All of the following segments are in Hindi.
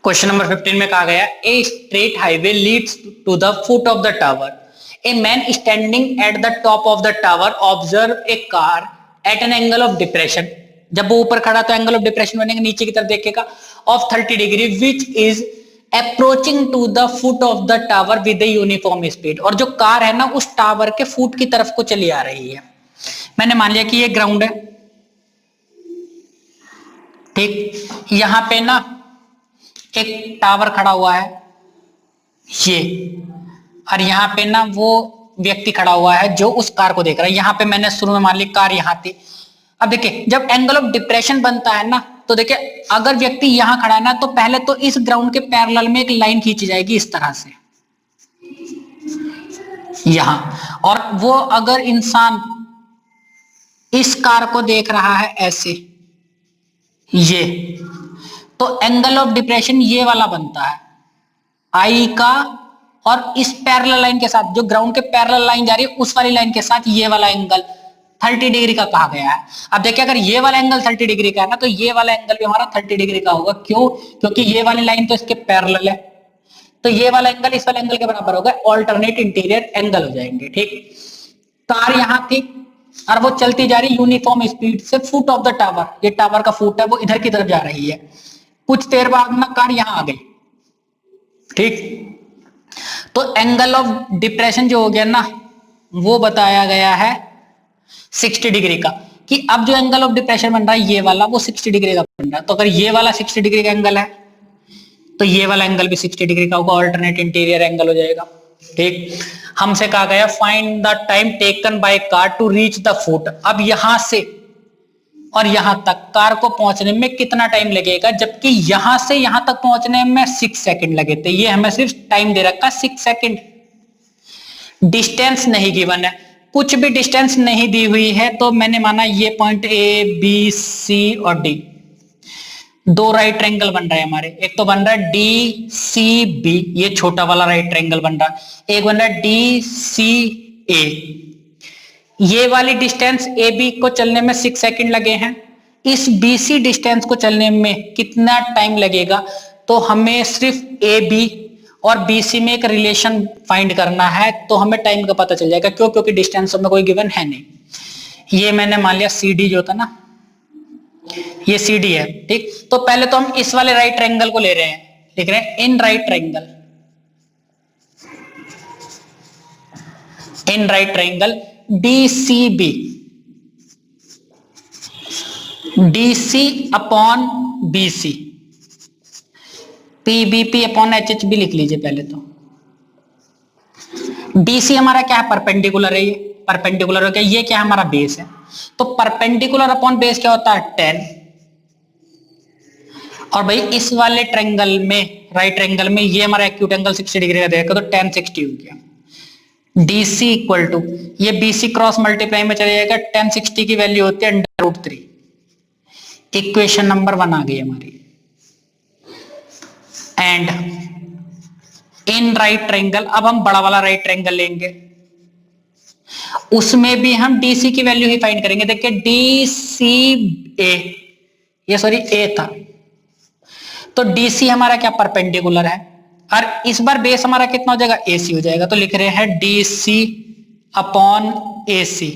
क्वेश्चन नंबर 15 में कहा गया a straight highway leads to the foot of the tower. A man standing at the top of the tower observe a car at an angle of depression. जब वो ऊपर खड़ा तो एंगल ऑफ डिप्रेशन बनेगा, नीचे की तरफ देखेगा, of 30 degree which is approaching to the foot of the tower with uniform speed. और जो कार है ना उस टावर के फुट की तरफ को चली आ रही है। मैंने मान लिया कि ये ग्राउंड है, ठीक। यहां पे ना एक टावर खड़ा हुआ है ये, और यहां पे ना वो व्यक्ति खड़ा हुआ है जो उस कार को देख रहा है। यहां पे मैंने शुरू में मान ली कार यहां थी। अब देखिए जब एंगल ऑफ डिप्रेशन बनता है ना तो देखिए अगर व्यक्ति यहां खड़ा है ना तो पहले तो इस ग्राउंड के पैरेलल में एक लाइन खींची जाएगी इस तरह से यहां, और वो अगर इंसान इस कार को देख रहा है ऐसे ये, तो एंगल ऑफ डिप्रेशन ये वाला बनता है आई का, और इस पैरेलल लाइन के साथ जो ग्राउंड के पैरेलल लाइन जा रही है उस वाली लाइन के साथ ये वाला एंगल 30 डिग्री का कहा गया है। अब देखिए अगर ये वाला एंगल 30 डिग्री का है ना तो ये वाला एंगल भी हमारा 30 डिग्री का होगा। क्यों? क्योंकि ये वाली लाइन तो इसके पैरेलल है, तो ये वाला एंगल इस वाले एंगल के बराबर होगा, ऑल्टरनेट इंटीरियर एंगल हो जाएंगे, ठीक। कार यहां थी और वो चलती जा रही यूनिफॉर्म स्पीड से फुट ऑफ द टावर, ये टावर का फुट है वो इधर की तरफ जा रही है। कुछ देर बाद ना कार यहां आ गई, ठीक। तो एंगल ऑफ डिप्रेशन जो हो गया ना वो बताया गया है 60 डिग्री का, कि अब जो एंगल ऑफ डिप्रेशन बन रहा है ये वाला वो 60 डिग्री का बन रहा है। तो अगर ये वाला 60 डिग्री का एंगल है तो ये वाला एंगल भी 60 डिग्री का होगा, ऑल्टरनेट इंटीरियर एंगल हो जाएगा, ठीक। हमसे कहा गया find the time taken by car to reach the foot. अब यहां से और यहां तक कार को पहुंचने में कितना टाइम लगेगा, जबकि यहां से यहां तक पहुंचने में 6 सेकंड लगे थे। ये हमें सिर्फ टाइम दे रखा 6 सेकंड, डिस्टेंस नहीं गिवन है, कुछ भी डिस्टेंस नहीं दी हुई है। तो मैंने माना ये पॉइंट ए बी सी और डी, दो राइट ट्रायंगल बन रहे हैं हमारे। एक तो बन रहा है डी सी बी, ये छोटा वाला राइट ट्रायंगल बन रहा है। एक बन रहा है डी सी ए, ये वाली डिस्टेंस ए बी को चलने में 6 सेकंड लगे हैं। इस बी सी डिस्टेंस को चलने में कितना टाइम लगेगा, तो हमें सिर्फ ए बी और बी सी में एक रिलेशन फाइंड करना है, तो हमें टाइम का पता चल जाएगा। क्यों? क्योंकि डिस्टेंस में कोई गिवन है नहीं। ये मैंने मान लिया सी डी जो था ना ये सी डी है, ठीक। तो पहले तो हम इस वाले राइट ट्रायंगल को ले रहे हैं, लिख रहे हैं in right triangle DCB, DC upon BC, PBP upon HHB लिख लीजिए पहले तो। DC हमारा क्या है? परपेंडिकुलर है, ये परपेंडिकुलर हो गया। ये क्या है? हमारा बेस है। तो परपेंडिकुलर अपॉन बेस क्या होता है? 10। और भाई इस वाले ट्रायंगल में, राइट ट्रायंगल में, ये हमारा एक्यूट एंगल 60 डिग्री का देगा, तो 10 60 हो गया। DC इक्वल टू ये BC क्रॉस मल्टीप्लाई में चले जाएगा, 10 60 की वैल्यू होती है √3। इक्वेशन नंबर 1 आ गई हमारी। एंड इन राइट ट्रायंगल, अब हम बड़ा वाला राइट ट्रायंगल लेंगे, उसमें भी हम DC की वैल्यू ही फाइंड करेंगे। देखिए DCA, ये सॉरी A था, तो DC हमारा क्या? परपेंडिकुलर है, और इस बार बेस हमारा कितना हो जाएगा? AC हो जाएगा। तो लिख रहे हैं DC upon AC,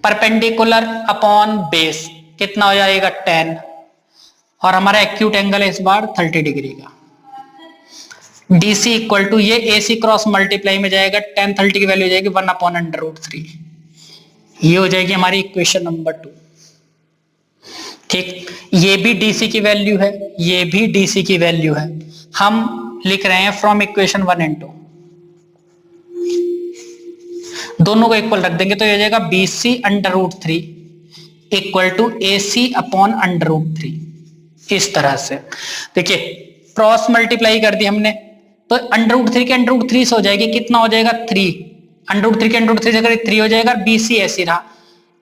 perpendicular upon base कितना हो जाएगा? 10, और हमारा एक्यूट एंगल है इस बार 30 डिग्री का। DC इक्वल टू ये AC क्रॉस मल्टीप्लाई में जाएगा, 10 30 की वैल्यू हो जाएगी 1/√3। ये हो जाएगी हमारी इक्वेशन नंबर 2, ठीक। ये भी DC की वैल्यू है, ये भी DC की वैल्यू है। हम लिख रहे हैं फ्रॉम इक्वेशन 1 एंड 2, दोनों को इक्वल रख देंगे तो ये हो जाएगा BC√3 equal to AC upon √3। इस तरह से देखिए क्रॉस मल्टीप्लाई कर दी हमने, तो √3 के √3 से हो जाएगी, कितना हो जाएगा? 3। √3 के √3 से अगर 3 हो जाएगा, BC ऐसी रहा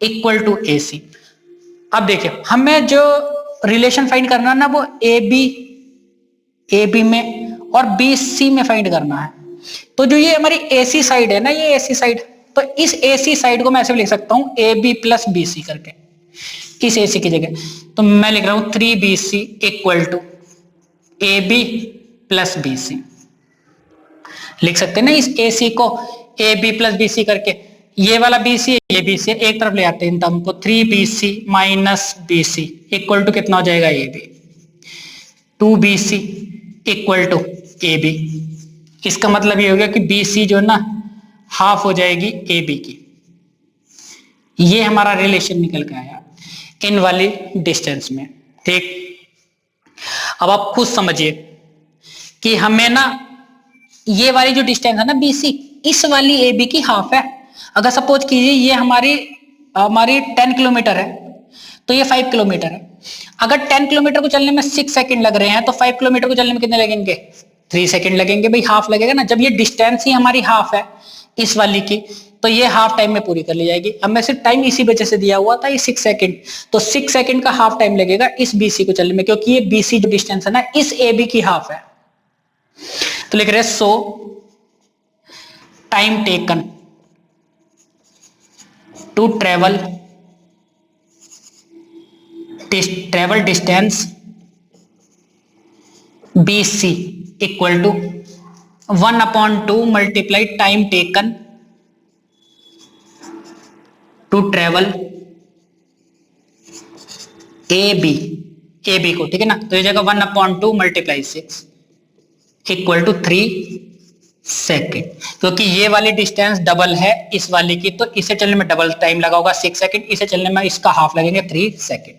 इक्वल टू AC। अब देखिए हमें जो रिलेशन फाइंड करना है ना वो AB में और BC में फाइंड करना है। तो जो ये हमारी AC साइड है ना, ये AC साइड, तो इस AC साइड को मैं ऐसे लिख सकता हूं AB प्लस BC करके, इस AC की जगह। तो मैं लिख रहा हूं 3BC equal to A B plus B C. लिख सकते हैं ना इस ए सी को A B plus B C करके, ये वाला बी सी ये बी सी एक तरफ ले आते हैं इन टर्म को, 3bc minus B C equal to कितना हो जाएगा A B, 2bc equal to A B. इसका मतलब ये हो गया कि बी सी जो ना हाफ हो जाएगी ए बी की। ये हमारा रिलेशन निकल के आया इन वाली डिस्टेंस में। ठीक, अब आप खुद समझिए कि हमें ना ये वाली जो डिस्टेंस है ना बी सी, इस वाली ए बी की हाफ है। अगर सपोज कीजिए ये हमारी 10 किलोमीटर है तो ये 5 किलोमीटर है। अगर 10 किलोमीटर को चलने में 6 सेकंड लग रहे हैं तो 5 किलोमीटर को चलने में कितने लगेंगे, 3 सेकंड लगेंगे। भाई हाफ लगेगा ना, जब ये डिस्टेंस ही हमारी हाफ है इस वाली की, तो ये हाफ टाइम में पूरी कर ली जाएगी। अब मैं सिर्फ टाइम इसी वजह से दिया हुआ था, ये 6 सेकंड, तो 6 सेकंड का हाफ टाइम लगेगा इस बीसी को चलने में, क्योंकि ये बीसी जो डिस्टेंस है ना इस ए बी की हाफ है। तो लिख रहे so time taken to travel distance B C equal to 1/2 multiply time taken to travel A B को, ठीक है ना। तो ये जगह 1/2 मल्टीप्लाई 6 इक्वल टू 3 सेकेंड, क्योंकि ये वाली डिस्टेंस डबल है इस वाली की, तो इसे चलने में डबल टाइम लगा होगा 6 सेकेंड, इसे चलने में इसका हाफ लगेंगे 3 सेकेंड।